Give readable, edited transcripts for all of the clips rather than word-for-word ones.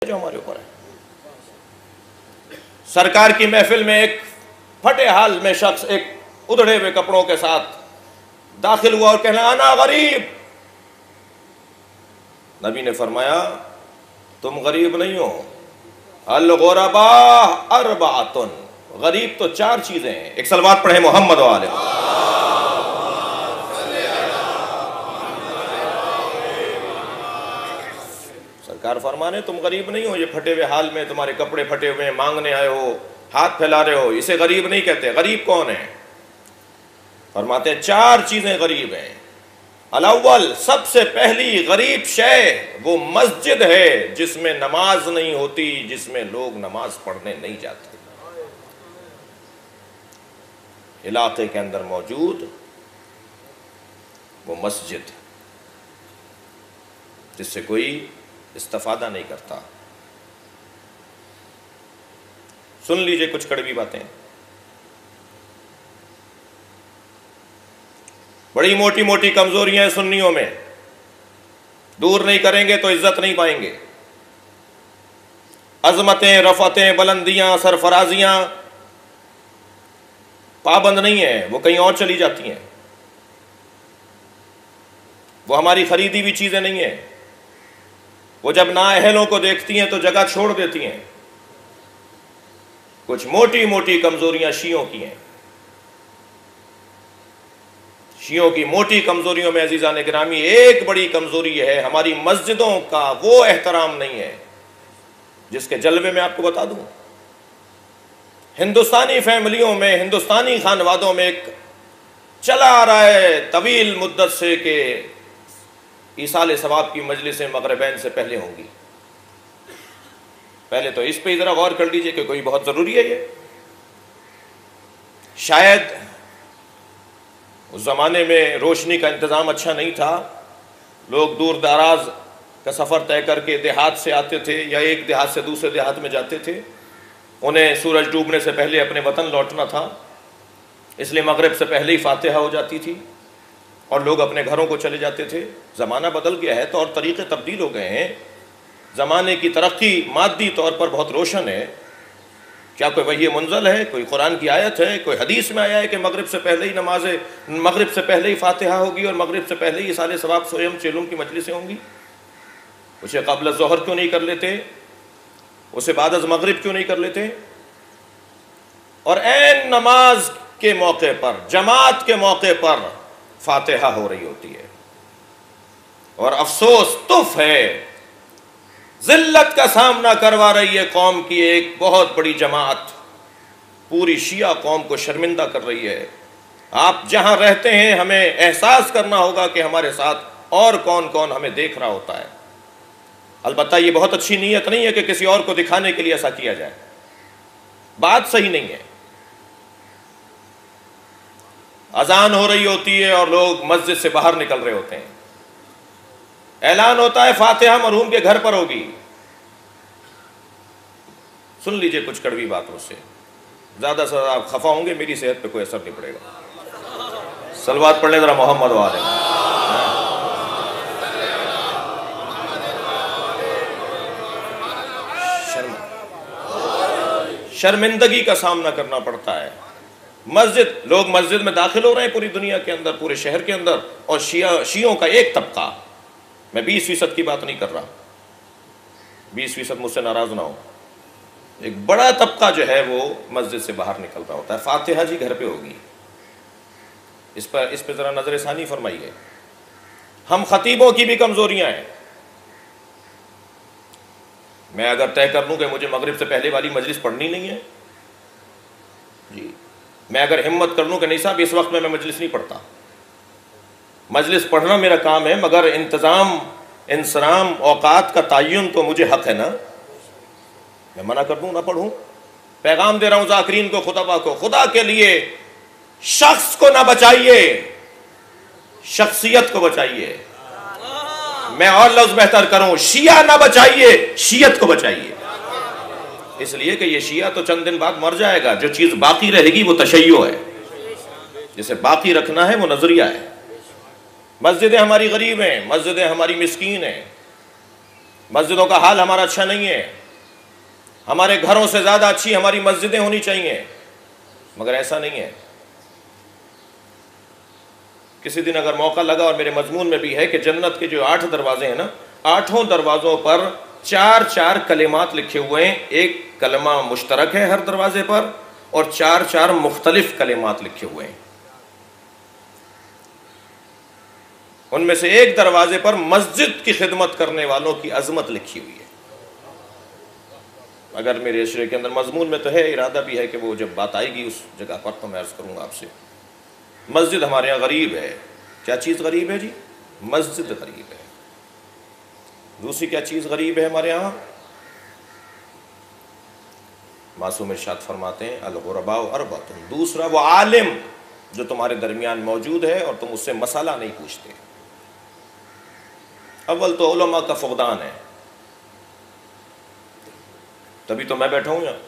جو ہمارے اوپر ہے۔ سرکار کی محفل میں ایک پھٹے حال میں شخص ایک ادھڑے ہوئے کپڑوں کے ساتھ داخل ہوا اور کہنا انا غریب۔ نبی نے فرمایا تم غریب نہیں ہو، الغرباء اربعۃ، غریب تو 4 چیزیں ہیں۔ ایک صلوات پڑھیں محمد والے۔ سرکار فرمانے تم غریب نہیں ہو، یہ پھٹے ہوئے حال میں تمہارے کپڑے پھٹے ہوئے مانگنے آئے ہو، ہاتھ پھیلا رہے ہو، اسے غریب نہیں کہتے۔ غریب کون ہے؟ فرماتے ہیں 4 چیزیں غریب ہیں۔ الاول، سب سے پہلی غریب شے وہ مسجد ہے جس میں نماز نہیں ہوتی، جس میں لوگ نماز پڑھنے نہیں جاتے۔ علاقے کے اندر موجود وہ مسجد جس سے کوئی استفادہ نہیں کرتا۔ سن لیجئے کچھ کڑوی باتیں، بڑی موٹی موٹی کمزوریاں ہیں سنیوں میں، دور نہیں کریں گے تو عزت نہیں پائیں گے۔ عظمتیں، رفعتیں، بلندیاں، سرفرازیاں پابند نہیں ہیں، وہ کہیں اور چلی جاتی ہیں، وہ ہماری خریدی ہوئی چیزیں نہیں ہیں۔ وہ جب نااہلوں کو دیکھتی ہیں تو جگہ چھوڑ دیتی ہیں۔ کچھ موٹی موٹی کمزوریاں شیعوں کی ہیں۔ شیعوں کی موٹی کمزوریوں میں عزیزان گرامی ایک بڑی کمزوری ہے، ہماری مسجدوں کا وہ احترام نہیں ہے جس کے جلوے میں آپ کو بتا دوں۔ ہندوستانی فیملیوں میں، ہندوستانی خانوادوں میں ایک چلا آ رہا ہے طویل مدت سے کہ ایصال ثواب کی مجلسیں مغربین سے پہلے ہوں گی۔ پہلے تو اس پہ ذرا غور کر لیجئے کہ کوئی بہت ضروری ہے یہ۔ شاید اس زمانے میں روشنی کا انتظام اچھا نہیں تھا، لوگ دور دراز کا سفر طے کر کے دیہات سے آتے تھے یا ایک دیہات سے دوسرے دیہات میں جاتے تھے، انہیں سورج ڈوبنے سے پہلے اپنے وطن لوٹنا تھا، اس لیے مغرب سے پہلے ہی فاتحہ ہو جاتی تھی اور لوگ اپنے گھروں کو چلے جاتے تھے۔ زمانہ بدل گیا ہے، طور طریقے تبدیل ہو گئے ہیں، زمانے کی ترقی مادی طور پر بہت روشن ہے۔ کیا کوئی وحی منزل ہے، کوئی قرآن کی آیت ہے، کوئی حدیث میں آیا ہے کہ مغرب سے پہلے ہی مغرب سے پہلے ہی فاتحہ ہوگی اور مغرب سے پہلے ہی ایصال ثواب سویم چیلوم کی مجلسیں ہوں گی؟ اسے قبل ظہر کیوں نہیں کر لیتے؟ اسے بعد از مغرب کیوں نہیں کر لیتے؟ اور عین نماز کے موقع پر، جماعت کے موقع پر فاتحہ ہو رہی ہوتی ہے، اور افسوس تف ہے، ذلت کا سامنا کروا رہی ہے قوم کی ایک بہت بڑی جماعت، پوری شیعہ قوم کو شرمندہ کر رہی ہے۔ آپ جہاں رہتے ہیں ہمیں احساس کرنا ہوگا کہ ہمارے ساتھ اور کون کون ہمیں دیکھ رہا ہوتا ہے۔ البتہ یہ بہت اچھی نیت نہیں ہے کہ کسی اور کو دکھانے کے لیے ایسا کیا جائے، بات صحیح نہیں ہے۔ اذان ہو رہی ہوتی ہے اور لوگ مسجد سے باہر نکل رہے ہوتے ہیں، اعلان ہوتا ہے فاتحہ مرحوم کے گھر پر ہوگی۔ سن لیجئے کچھ کڑوی باتوں سے، زیادہ سے زیادہ آپ خفا ہوں گے، میری صحت پہ کوئی اثر نہیں پڑے گا۔ صلوات پڑھ لیں ذرا محمد والے۔ شرمندگی کا سامنا کرنا پڑتا ہے۔ لوگ مسجد میں داخل ہو رہے ہیں پوری دنیا کے اندر، پورے شہر کے اندر، اور شیعوں کا ایک طبقہ، میں 20% کی بات نہیں کر رہا، 20% مجھ سے ناراض نہ ہو، ایک بڑا طبقہ جو ہے وہ مسجد سے باہر نکل رہا ہوتا ہے۔ فاتحہ جی گھر پہ ہوگی، اس پہ ذرا نظر ثانی فرمائیے۔ ہم خطیبوں کی بھی کمزوریاں ہیں۔ میں اگر طے کر لوں کہ مجھے مغرب سے پہلے والی مجلس پڑھنی نہیں ہے جی، میں اگر ہمت کر لوں کہ نہیں صاحب اس وقت میں مجلس نہیں پڑھتا، مجلس پڑھنا میرا کام ہے، مگر انتظام، انصرام، اوقات کا تعین تو مجھے حق ہے نا، میں منع کر دوں نہ پڑھوں؟ پیغام دے رہا ہوں ذاکرین کو، خطبہ کو، خدا کے لیے شخص کو نہ بچائیے، شخصیت کو بچائیے۔ میں اور لفظ بہتر کروں، شیعہ نہ بچائیے، شیعت کو بچائیے، اس لیے کہ یہ شیعہ تو چند دن بعد مر جائے گا، جو چیز باقی رہے گی وہ تشیع ہے، جسے باقی رکھنا ہے وہ نظریہ ہے۔ مسجدیں ہماری غریب ہیں، مسجدیں ہماری مسکین ہیں، مسجدوں کا حال ہمارا اچھا نہیں ہے، ہمارے گھروں سے زیادہ اچھی ہماری مسجدیں ہونی چاہیے، مگر ایسا نہیں ہے۔ کسی دن اگر موقع لگا، اور میرے مضمون میں بھی ہے کہ جنت کے جو 8 دروازے ہیں نا، 8 دروازوں پر 4 کلمات لکھے ہوئے ہیں، ایک کلمہ مشترک ہے ہر دروازے پر، اور 4 مختلف کلمات لکھے ہوئے ہیں۔ ان میں سے ایک دروازے پر مسجد کی خدمت کرنے والوں کی عظمت لکھی ہوئی ہے۔ اگر میرے اشرے کے اندر مضمون میں تو ہے، ارادہ بھی ہے کہ وہ جب بات آئے گی اس جگہ پر تو میں عرض کروں گا آپ سے۔ مسجد ہمارے یہاں غریب ہے۔ کیا چیز غریب ہے جی؟ مسجد غریب ہے۔ دوسری کیا چیز غریب ہے ہمارے یہاں؟ معصوم ارشاد فرماتے ہیں الغرباء اربعۃ، دوسرا وہ عالم جو تمہارے درمیان موجود ہے اور تم اس سے مسئلہ نہیں پوچھتے۔ اول تو علماء کا فقدان ہے، تبھی تو میں بیٹھا ہوں یہاں۔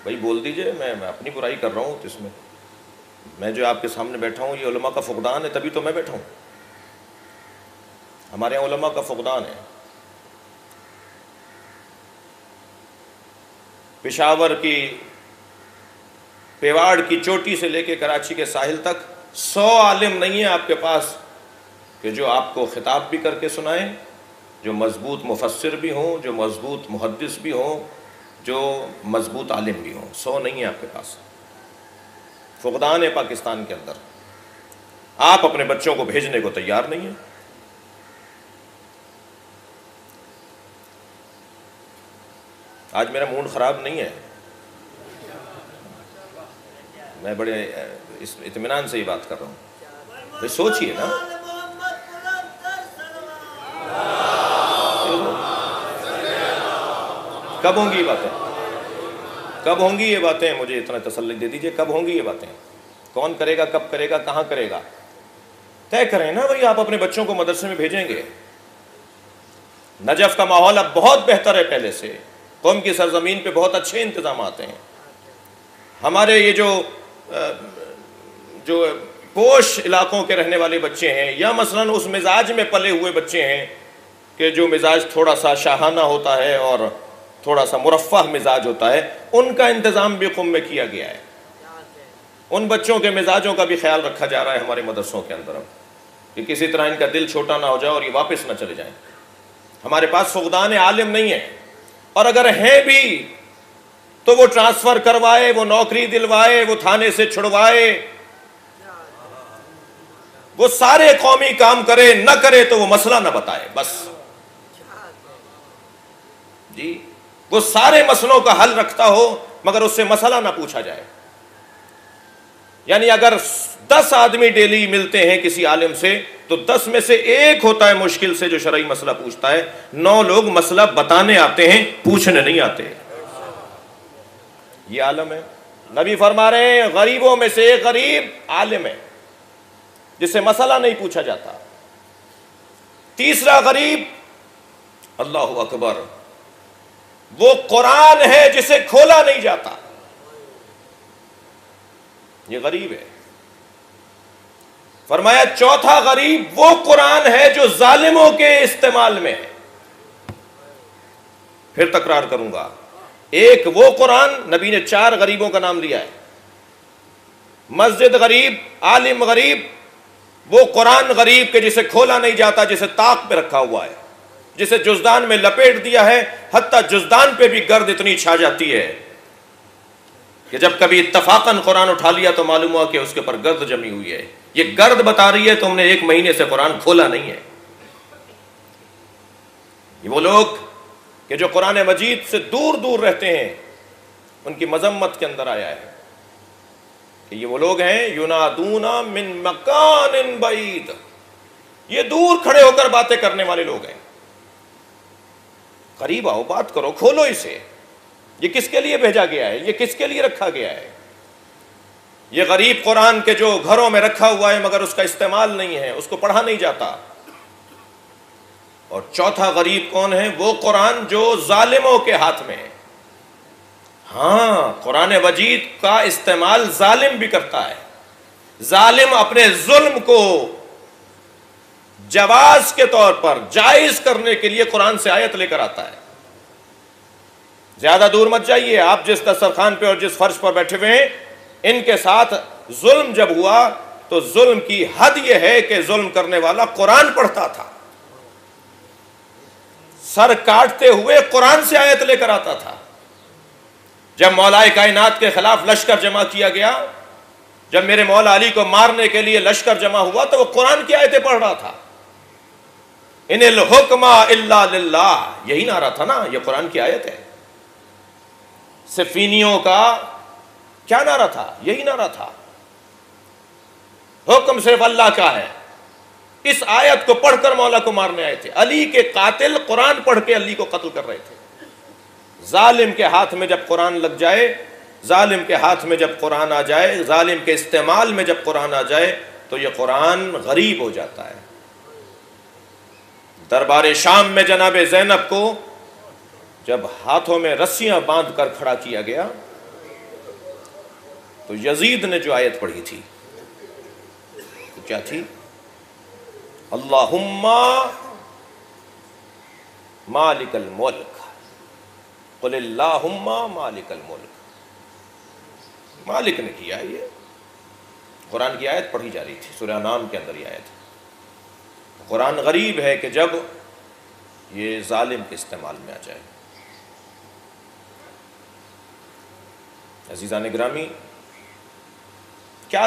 بھائی بول دیجئے، میں اپنی برائی کر رہا ہوں تو اس میں جو آپ کے سامنے بیٹھا ہوں یہ علماء کا فقدان ہے، تبھی تو میں بیٹھا ہوں۔ ہمارے یہاں علماء کا فقدان ہے۔ پشاور کی پیواڑ کی چوٹی سے لے کے کراچی کے ساحل تک 100 عالم نہیں ہیں آپ کے پاس کہ جو آپ کو خطاب بھی کر کے سنائیں، جو مضبوط مفسر بھی ہوں، جو مضبوط محدث بھی ہوں، جو مضبوط عالم بھی ہوں۔ 100 نہیں ہے آپ کے پاس، فقدان ہے پاکستان کے اندر۔ آپ اپنے بچوں کو بھیجنے کو تیار نہیں ہیں۔ آج میرا موڈ خراب نہیں ہے، میں بڑے اطمینان سے ہی بات کر رہا ہوں۔ بھئی سوچئے نا، کب ہوں گی یہ باتیں؟ کب ہوں گی یہ باتیں؟ مجھے اتنا تسلی دے دیجئے، کب ہوں گی یہ باتیں؟ کون کرے گا، کب کرے گا، کہاں کرے گا؟ طے کریں نا بھئی، آپ اپنے بچوں کو مدرسے میں بھیجیں گے۔ نجف کا ماحول اب بہت بہتر ہے پہلے سے، قوم کی سرزمین پہ بہت اچھے انتظامات ہیں۔ ہمارے یہ جو پوش علاقوں کے رہنے والے بچے ہیں، یا مثلاً اس مزاج میں پلے ہوئے بچے ہیں کہ جو مزاج تھوڑا سا شاہانہ ہوتا ہے اور تھوڑا سا مرفہ مزاج ہوتا ہے، ان کا انتظام بھی قم میں کیا گیا ہے۔ ان بچوں کے مزاجوں کا بھی خیال رکھا جا رہا ہے ہمارے مدرسوں کے اندر، کہ کسی طرح ان کا دل چھوٹا نہ ہو جائے اور یہ واپس نہ چلے جائیں۔ ہمارے پاس فقدان عالم نہیں ہے، اور اگر ہیں بھی تو وہ ٹرانسفر کروائے، وہ نوکری دلوائے، وہ تھانے سے چھڑوائے، وہ سارے قومی کام کرے، نہ کرے تو وہ مسئلہ نہ بتائے، بس جی، وہ سارے مسئلوں کا حل رکھتا ہو مگر اس سے مسئلہ نہ پوچھا جائے۔ یعنی اگر 10 آدمی ڈیلی ملتے ہیں کسی عالم سے تو 10 میں سے ایک ہوتا ہے مشکل سے جو شرعی مسئلہ پوچھتا ہے، 9 لوگ مسئلہ بتانے آتے ہیں، پوچھنے نہیں آتے۔ یہ عالم ہے۔ نبی فرما رہے ہیں غریبوں میں سے ایک غریب عالم ہے جس سے مسئلہ نہیں پوچھا جاتا۔ تیسرا غریب، اللہ اکبر، وہ قرآن ہے جسے کھولا نہیں جاتا، یہ غریب ہے۔ فرمایا چوتھا غریب وہ قرآن ہے جو ظالموں کے استعمال میں ہے۔ پھر تکرار کروں گا، ایک وہ قرآن، نبی نے 4 غریبوں کا نام لیا ہے، مسجد غریب، عالم غریب، وہ قرآن غریب کہ جسے کھولا نہیں جاتا، جسے طاق پہ رکھا ہوا ہے، جسے جزدان میں لپیٹ دیا ہے، حتیٰ جزدان پہ بھی گرد اتنی چھا جاتی ہے کہ جب کبھی اتفاقاً قرآن اٹھا لیا تو معلوم ہوا کہ اس کے پر گرد جمی ہوئی ہے۔ یہ گرد بتا رہی ہے تم نے 1 مہینے سے قرآن کھولا نہیں ہے۔ یہ وہ لوگ کہ جو قرآن مجید سے دور دور رہتے ہیں، ان کی مذمت کے اندر آیا ہے کہ یہ وہ لوگ ہیں ینادون من مکان بعید، یہ دور کھڑے ہو کر باتیں کرنے والے لوگ ہیں۔ قریب آؤ، بات کرو، کھولو اسے۔ یہ کس کے لیے بھیجا گیا ہے؟ یہ کس کے لیے رکھا گیا ہے؟ یہ غریب قرآن کے جو گھروں میں رکھا ہوا ہے مگر اس کا استعمال نہیں ہے، اس کو پڑھا نہیں جاتا۔ اور چوتھا غریب کون ہے؟ وہ قرآن جو ظالموں کے ہاتھ میں ہے۔ ہاں، قرآن مجید کا استعمال ظالم بھی کرتا ہے۔ ظالم اپنے ظلم کو جواز کے طور پر جائز کرنے کے لیے قرآن سے آیت لے کر آتا ہے. زیادہ دور مت جائیے، آپ جس دسترخوان پہ اور جس فرش پر بیٹھے ہوئے ہیں ان کے ساتھ ظلم جب ہوا تو ظلم کی حد یہ ہے کہ ظلم کرنے والا قرآن پڑھتا تھا، سر کاٹتے ہوئے قرآن سے آیت لے کر آتا تھا. جب مولا کائنات کے خلاف لشکر جمع کیا گیا، جب میرے مولا علی کو مارنے کے لیے لشکر جمع ہوا تو وہ قرآن کی آیتیں پڑھ رہا تھا. ان الحکم الا للہ، یہی نعرہ تھا نا، یہ قرآن کی آیت ہے. صفینیوں کا کیا نعرہ تھا؟ یہی نعرہ تھا، حکم صرف اللہ کا ہے. اس آیت کو پڑھ کر مولا کو مارنے آئے تھے. علی کے قاتل قرآن پڑھ کے علی کو قتل کر رہے تھے. ظالم کے ہاتھ میں جب قرآن لگ جائے، ظالم کے ہاتھ میں جب قرآن آ جائے، ظالم کے استعمال میں جب قرآن آ جائے تو یہ قرآن غریب ہو جاتا ہے. دربار شام میں جناب زینب کو جب ہاتھوں میں رسیاں باندھ کر کھڑا کیا گیا تو یزید نے جو آیت پڑھی تھی تو کیا تھی؟ اللہم مالک الملک قل اللہم مالک الملک. مالک نے کیا یہ، قرآن کی آیت پڑھی جا رہی تھی، سورہ انعام کے اندر یہ آیت ہے. قرآن غریب ہے کہ جب یہ ظالم کے استعمال میں آ جائے. عزیزان گرامی، کیا